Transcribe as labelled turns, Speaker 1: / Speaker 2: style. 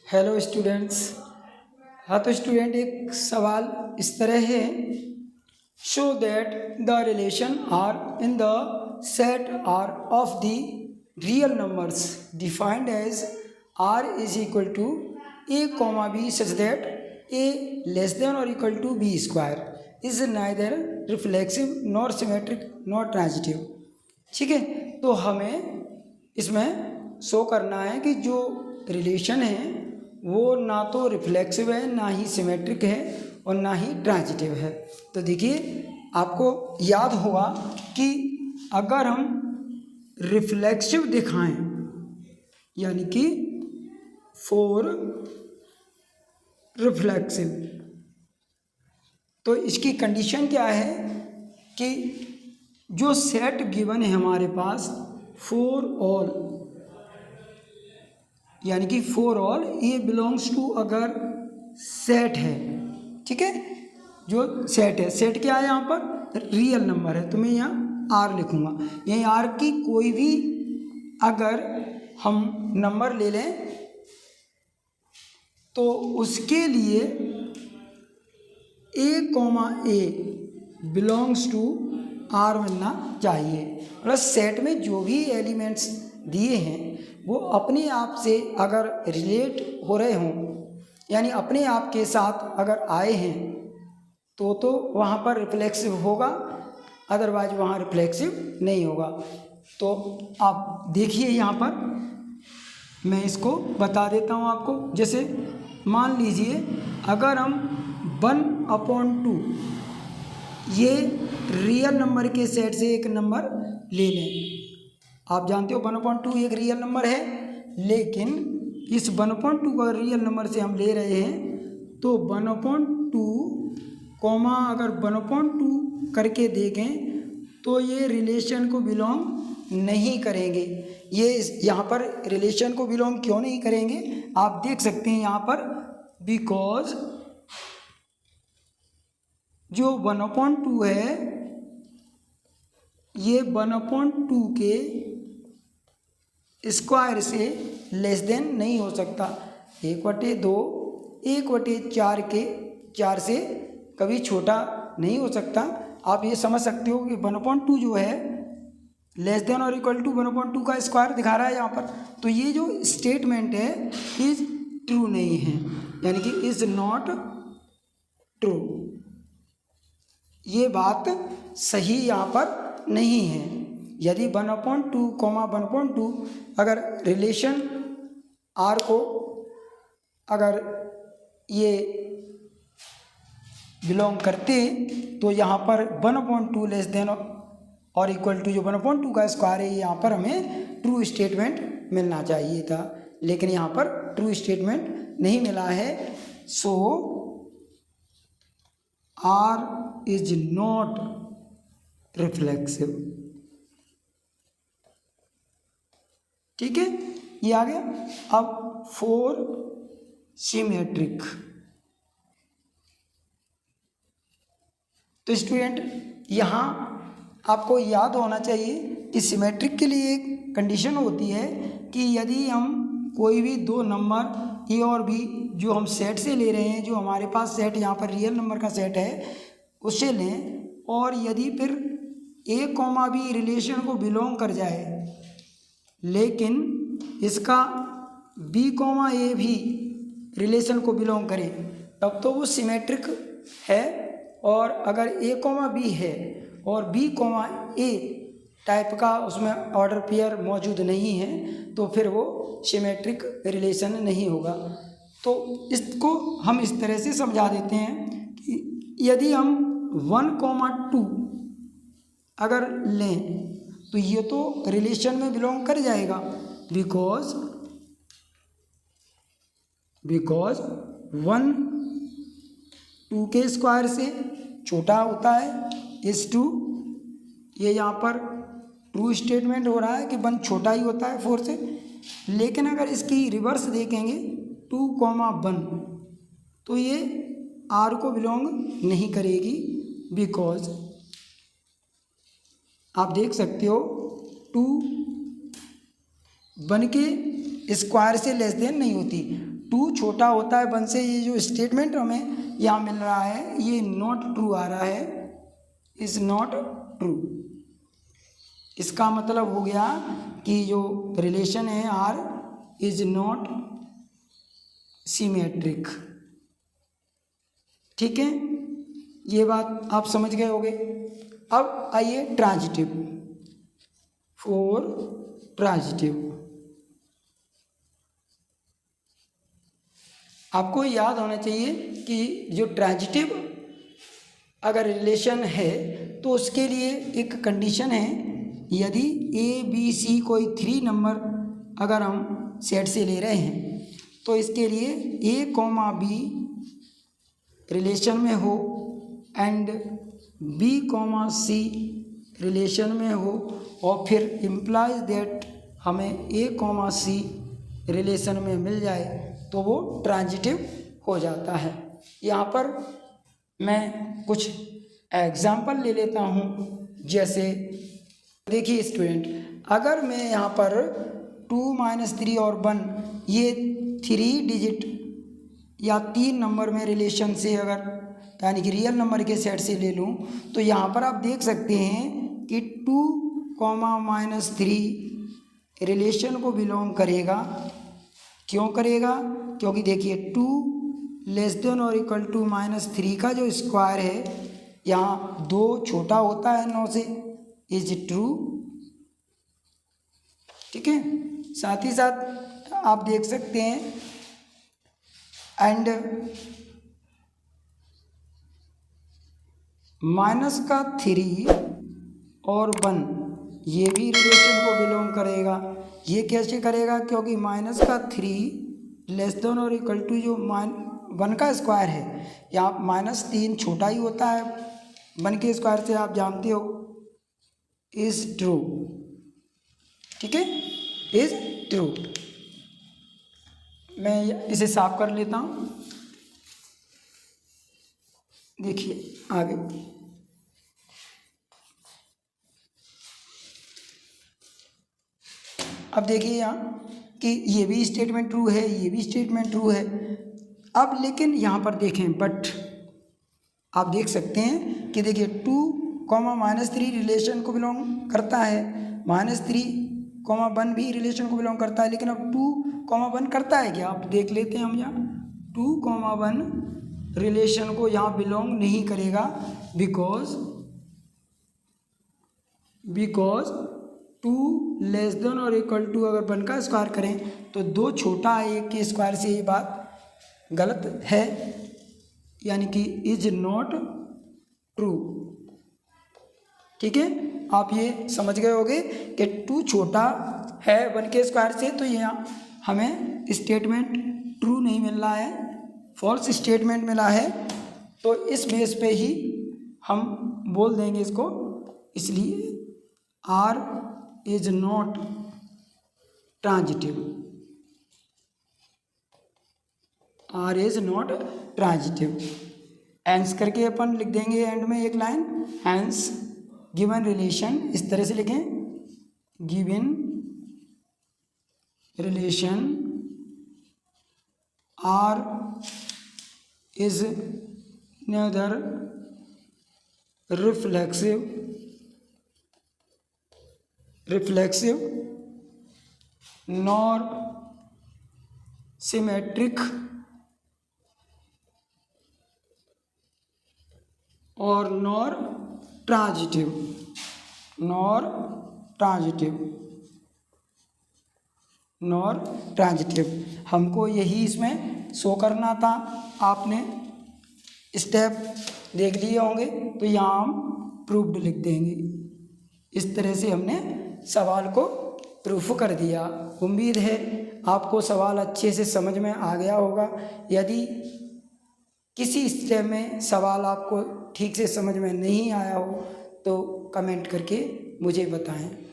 Speaker 1: Hello students. हाँ तो student एक सवाल इस तरह है, show that the relation R in the set R of the real numbers defined as R is equal to A comma B such that A less than or equal to B square is neither reflexive nor symmetric nor transitive. ठीक है, तो हमें इसमें show करना है कि जो relation है वो ना तो रिफ्लेक्सिव है, ना ही सिमेट्रिक है और ना ही ट्रांजिटिव है। तो देखिए, आपको याद होगा कि अगर हम रिफ्लेक्सिव दिखाएं यानी कि फोर रिफ्लेक्सिव, तो इसकी कंडीशन क्या है कि जो सेट गिवन है हमारे पास फोर ऑल, यानी कि फोर ऑल ये बिलोंग्स टू अगर सेट है, ठीक है, जो सेट है, सेट क्या है यहाँ पर रियल नंबर है, तो मैं यहाँ आर लिखूँगा। यही आर की कोई भी अगर हम नंबर ले लें तो उसके लिए A comma A belongs to R मिलना चाहिए। प्लस सेट में जो भी एलिमेंट्स दिए हैं वो अपने आप से अगर रिलेट हो रहे हों, यानी अपने आप के साथ अगर आए हैं तो वहाँ पर रिफ्लेक्सिव होगा, अदरवाइज वहाँ रिफ्लेक्सिव नहीं होगा। तो आप देखिए यहाँ पर मैं इसको बता देता हूँ आपको। जैसे मान लीजिए अगर हम 1/2 ये रियल नंबर के सेट से एक नंबर ले लें, आप जानते हो 1/2 एक रियल नंबर है, लेकिन इस 1/2 का रियल नंबर से हम ले रहे हैं तो 1/2 कॉमा अगर 1/2 करके देखें तो ये रिलेशन को बिलोंग नहीं करेंगे। ये यहाँ पर रिलेशन को बिलोंग क्यों नहीं करेंगे आप देख सकते हैं यहाँ पर, बिकॉज जो 1/2 है ये 1/2 के स्क्वायर से लेस देन नहीं हो सकता। 1/2 1/4 के 4 से कभी छोटा नहीं हो सकता। आप ये समझ सकते हो कि 1/2 जो है less than or equal to 1/2 का स्क्वायर दिखा रहा है यहाँ पर, तो ये जो स्टेटमेंट है इज ट्रू नहीं है, यानी कि इज नॉट ट्रू, ये बात सही यहाँ पर नहीं है। यदि 1/2 कॉमा 1/2 अगर रिलेशन आर को अगर ये बिलोंग करते तो यहाँ पर 1/2 less than or equal to जो 1/2 का स्क्वायर है यहाँ पर हमें ट्रू स्टेटमेंट मिलना चाहिए था, लेकिन यहाँ पर ट्रू स्टेटमेंट नहीं मिला है। सो आर इज नॉट रिफ्लेक्सिव। ठीक है, ये आ गया। अब फोर सिमेट्रिक, तो स्टूडेंट यहाँ आपको याद होना चाहिए कि सिमेट्रिक के लिए एक कंडीशन होती है कि यदि हम कोई भी दो नंबर ए और बी जो हम सेट से ले रहे हैं, जो हमारे पास सेट यहाँ पर रियल नंबर का सेट है उससे लें, और यदि फिर ए कॉमा बी रिलेशन को बिलोंग कर जाए लेकिन इसका बी कॉमा ए भी रिलेशन को बिलोंग करे, तब तो वो सिमेट्रिक है। और अगर ए कॉमा बी है और बी कॉमा ए टाइप का उसमें ऑर्डर पेयर मौजूद नहीं है तो फिर वो सिमेट्रिक रिलेशन नहीं होगा। तो इसको हम इस तरह से समझा देते हैं कि यदि हम 1,2 अगर लें तो ये तो रिलेशन में बिलोंग कर जाएगा, बिकॉज 1/2 के स्क्वायर से छोटा होता है इस 2, ये यहाँ पर ट्रू स्टेटमेंट हो रहा है कि 1 छोटा ही होता है 4 से। लेकिन अगर इसकी रिवर्स देखेंगे 2,1 तो ये आर को बिलोंग नहीं करेगी, बिकॉज आप देख सकते हो 2 1 के स्क्वायर से लेस देन नहीं होती, 2 छोटा होता है 1 से, ये जो स्टेटमेंट हमें यहाँ मिल रहा है ये नॉट ट्रू आ रहा है, इज़ नॉट ट्रू। इसका मतलब हो गया कि जो रिलेशन है आर इज नॉट सिमेट्रिक। ठीक है, ये बात आप समझ गए होंगे। अब आइए ट्रांजिटिव, फॉर ट्रांजिटिव आपको याद होना चाहिए कि जो ट्रांजिटिव अगर रिलेशन है तो उसके लिए एक कंडीशन है, यदि ए बी सी कोई 3 नंबर अगर हम सेट से ले रहे हैं तो इसके लिए ए कॉमा बी रिलेशन में हो and B comma C relation में हो, और फिर इम्प्लाइज दैट हमें ए कॉमा सी रिलेशन में मिल जाए तो वो ट्रांजिटिव हो जाता है। यहाँ पर मैं कुछ एग्जाम्पल ले लेता हूँ। जैसे देखिए स्टूडेंट, अगर मैं यहाँ पर 2 - 3 और 1 ये 3 डिजिट या 3 नंबर में रिलेशन से अगर यानी कि रियल नंबर के सेट से ले लूँ तो यहाँ पर आप देख सकते हैं कि 2, -3 रिलेशन को बिलोंग करेगा। क्यों करेगा? क्योंकि देखिए 2 < -3 का जो स्क्वायर है यहाँ 2 छोटा होता है 9 से, इज ट्रू। ठीक है, साथ ही साथ आप देख सकते हैं एंड -3 और 1 ये भी रिलेशन को बिलोंग करेगा। ये कैसे करेगा? क्योंकि -3 < जो 1 का स्क्वायर है, यहाँ -3 छोटा ही होता है 1 के स्क्वायर से, आप जानते हो, इज ट्रू। ठीक है, इज ट्रू। मैं इसे साफ कर लेता हूँ। देखिए आगे, अब देखिए यहाँ कि ये भी स्टेटमेंट ट्रू है, ये भी स्टेटमेंट ट्रू है। अब लेकिन यहाँ पर देखें, बट आप देख सकते हैं कि देखिए 2, -3 रिलेशन को बिलोंग करता है, -3, 1 भी रिलेशन को बिलोंग करता है, लेकिन अब 2, 1 करता है क्या? आप देख लेते हैं हम यहाँ 2, 1 रिलेशन को यहाँ बिलोंग नहीं करेगा, बिकॉज 2 < अगर 1 का स्क्वायर करें तो 2 छोटा है 1 के स्क्वायर से, ये बात गलत है, यानी कि इज नॉट ट्रू। ठीक है, आप ये समझ गए होंगे कि 2 छोटा है 1 के स्क्वायर से, तो यहाँ हमें स्टेटमेंट ट्रू नहीं मिल रहा है, फॉल्स स्टेटमेंट मिला है। तो इस बेस पे ही हम बोल देंगे इसको, इसलिए R is not transitive, R is not transitive. Hence करके अपन लिख देंगे एंड में एक लाइन, हैंस गिवन रिलेशन, इस तरह से लिखें, given relation R is neither reflexive nor symmetric और nor ट्रांजिटिव। हमको यही इसमें शो करना था। आपने स्टेप देख लिए होंगे, तो यहाँ हम प्रूफ्ड लिख देंगे। इस तरह से हमने सवाल को प्रूफ कर दिया। उम्मीद है आपको सवाल अच्छे से समझ में आ गया होगा। यदि किसी स्टेप में सवाल आपको ठीक से समझ में नहीं आया हो तो कमेंट करके मुझे बताएं।